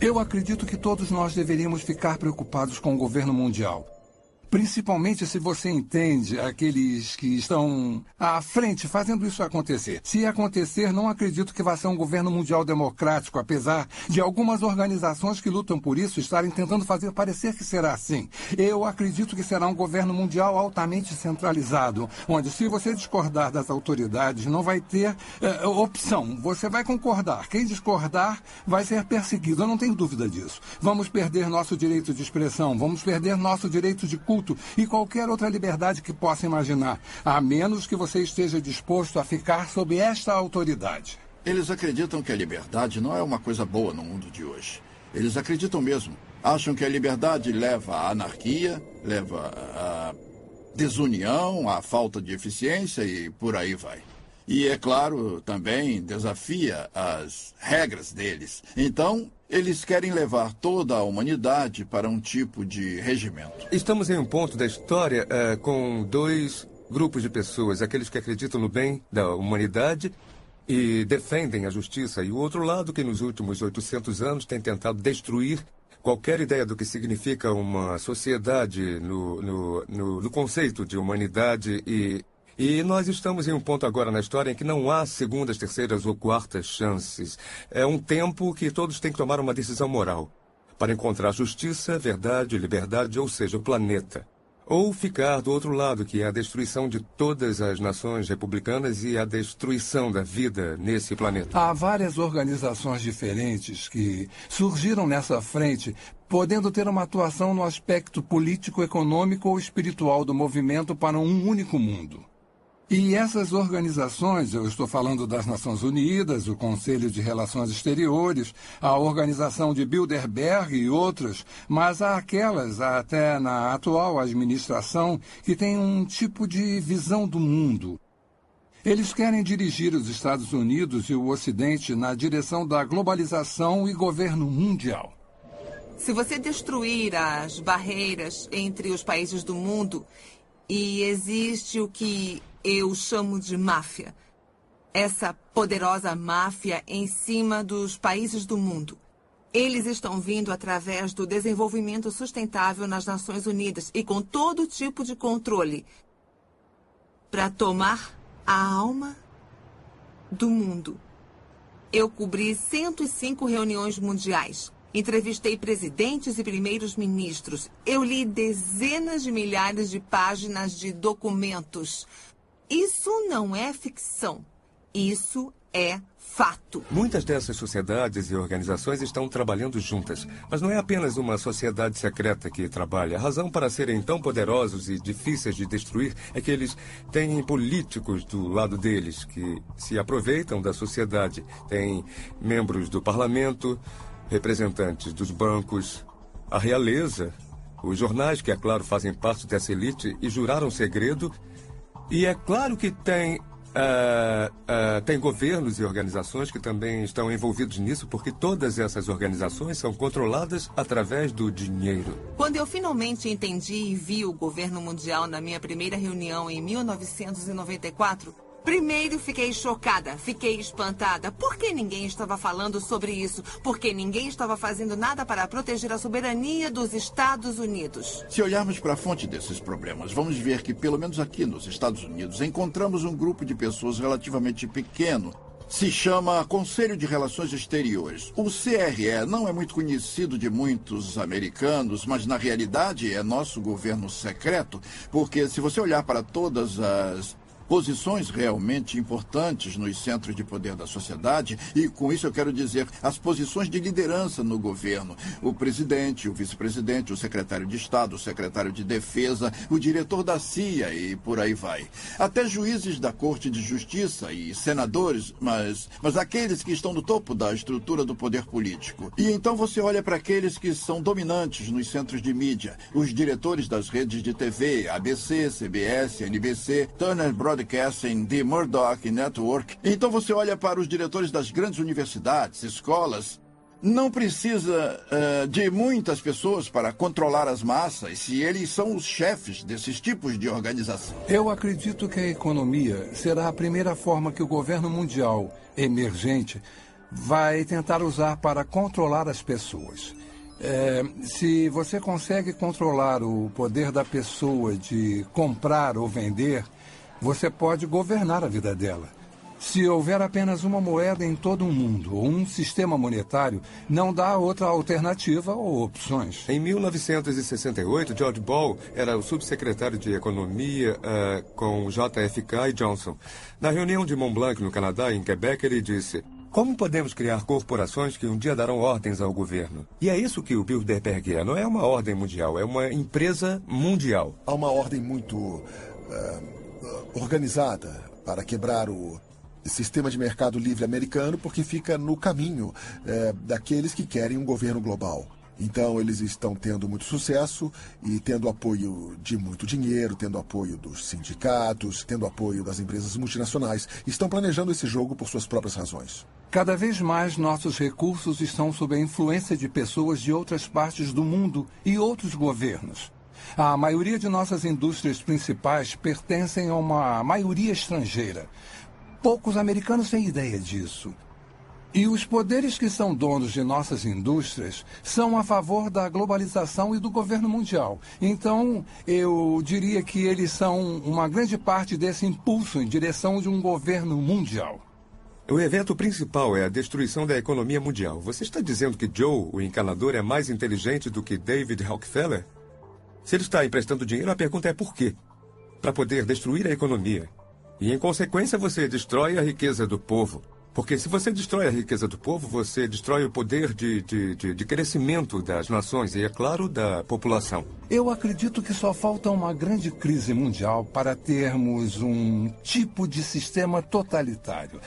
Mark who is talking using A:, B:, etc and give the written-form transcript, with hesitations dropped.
A: Eu acredito que todos nós deveríamos ficar preocupados com o governo mundial. Principalmente se você entende aqueles que estão à frente fazendo isso acontecer. Se acontecer, não acredito que vá ser um governo mundial democrático, apesar de algumas organizações que lutam por isso estarem tentando fazer parecer que será assim. Eu acredito que será um governo mundial altamente centralizado, onde se você discordar das autoridades, não vai ter opção. Você vai concordar. Quem discordar vai ser perseguido. Eu não tenho dúvida disso. Vamos perder nosso direito de expressão, vamos perder nosso direito de culto e qualquer outra liberdade que possa imaginar, a menos que você esteja disposto a ficar sob esta autoridade.
B: Eles acreditam que a liberdade não é uma coisa boa no mundo de hoje. Eles acreditam mesmo. Acham que a liberdade leva à anarquia, leva à desunião, à falta de eficiência e por aí vai. E, é claro, também desafia as regras deles. Então, eles querem levar toda a humanidade para um tipo de regimento.
C: Estamos em um ponto da história com dois grupos de pessoas. Aqueles que acreditam no bem da humanidade e defendem a justiça. E o outro lado que nos últimos 800 anos tem tentado destruir qualquer ideia do que significa uma sociedade no conceito de humanidade e nós estamos em um ponto agora na história em que não há segundas, terceiras ou quartas chances. É um tempo que todos têm que tomar uma decisão moral para encontrar justiça, verdade, liberdade, ou seja, o planeta. Ou ficar do outro lado, que é a destruição de todas as nações republicanas e a destruição da vida nesse planeta.
A: Há várias organizações diferentes que surgiram nessa frente, podendo ter uma atuação no aspecto político, econômico ou espiritual do movimento para um único mundo. E essas organizações, eu estou falando das Nações Unidas, o Conselho de Relações Exteriores, a Organização de Bilderberg e outras, mas há aquelas, até na atual administração, que têm um tipo de visão do mundo. Eles querem dirigir os Estados Unidos e o Ocidente na direção da globalização e governo mundial.
D: Se você destruir as barreiras entre os países do mundo, e existe o que eu chamo de máfia. Essa poderosa máfia em cima dos países do mundo. Eles estão vindo através do desenvolvimento sustentável nas Nações Unidas e com todo tipo de controle para tomar a alma do mundo. Eu cobri 105 reuniões mundiais. Entrevistei presidentes e primeiros ministros. Eu li dezenas de milhares de páginas de documentos. Isso não é ficção. Isso é fato.
C: Muitas dessas sociedades e organizações estão trabalhando juntas. Mas não é apenas uma sociedade secreta que trabalha. A razão para serem tão poderosos e difíceis de destruir é que eles têm políticos do lado deles que se aproveitam da sociedade. Tem membros do parlamento, representantes dos bancos, a realeza, os jornais que, é claro, fazem parte dessa elite e juraram segredo. E é claro que tem governos e organizações que também estão envolvidos nisso, porque todas essas organizações são controladas através do dinheiro.
D: Quando eu finalmente entendi e vi o governo mundial na minha primeira reunião em 1994, primeiro fiquei chocada, fiquei espantada. Por que ninguém estava falando sobre isso? Porque ninguém estava fazendo nada para proteger a soberania dos Estados Unidos.
B: Se olharmos para a fonte desses problemas, vamos ver que, pelo menos aqui nos Estados Unidos, encontramos um grupo de pessoas relativamente pequeno. Se chama Conselho de Relações Exteriores. O CRE não é muito conhecido de muitos americanos, mas na realidade é nosso governo secreto, porque se você olhar para todas as posições realmente importantes nos centros de poder da sociedade, e com isso eu quero dizer as posições de liderança no governo. O presidente, o vice-presidente, o secretário de Estado, o secretário de Defesa, o diretor da CIA e por aí vai. Até juízes da Corte de Justiça e senadores, mas aqueles que estão no topo da estrutura do poder político. E então você olha para aqueles que são dominantes nos centros de mídia, os diretores das redes de TV, ABC, CBS, NBC, Turner Broadcasting, The Murdoch Network. Então você olha para os diretores das grandes universidades, escolas. Não precisa de muitas pessoas para controlar as massas, se eles são os chefes desses tipos de organização.
A: Eu acredito que a economia será a primeira forma que o governo mundial emergente vai tentar usar para controlar as pessoas. Se você consegue controlar o poder da pessoa de comprar ou vender, você pode governar a vida dela. Se houver apenas uma moeda em todo o mundo, ou um sistema monetário, não dá outra alternativa ou opções.
C: Em 1968, George Ball era o subsecretário de Economia com JFK e Johnson. Na reunião de Mont Blanc, no Canadá, em Quebec, ele disse: como podemos criar corporações que um dia darão ordens ao governo? E é isso que o Bilderberg é. Não é uma ordem mundial, é uma empresa mundial.
E: Há uma ordem muito organizada para quebrar o sistema de mercado livre americano, porque fica no caminho daqueles que querem um governo global. Então, eles estão tendo muito sucesso e tendo apoio de muito dinheiro, tendo apoio dos sindicatos, tendo apoio das empresas multinacionais. Estão planejando esse jogo por suas próprias razões.
A: Cada vez mais nossos recursos estão sob a influência de pessoas de outras partes do mundo e outros governos. A maioria de nossas indústrias principais pertencem a uma maioria estrangeira. Poucos americanos têm ideia disso. E os poderes que são donos de nossas indústrias são a favor da globalização e do governo mundial. Então, eu diria que eles são uma grande parte desse impulso em direção de um governo mundial.
C: O evento principal é a destruição da economia mundial. Você está dizendo que Joe, o encanador, é mais inteligente do que David Rockefeller? Se ele está emprestando dinheiro, a pergunta é por quê? Para poder destruir a economia. E, em consequência, você destrói a riqueza do povo. Porque se você destrói a riqueza do povo, você destrói o poder de crescimento das nações e, é claro, da população.
A: Eu acredito que só falta uma grande crise mundial para termos um tipo de sistema totalitário.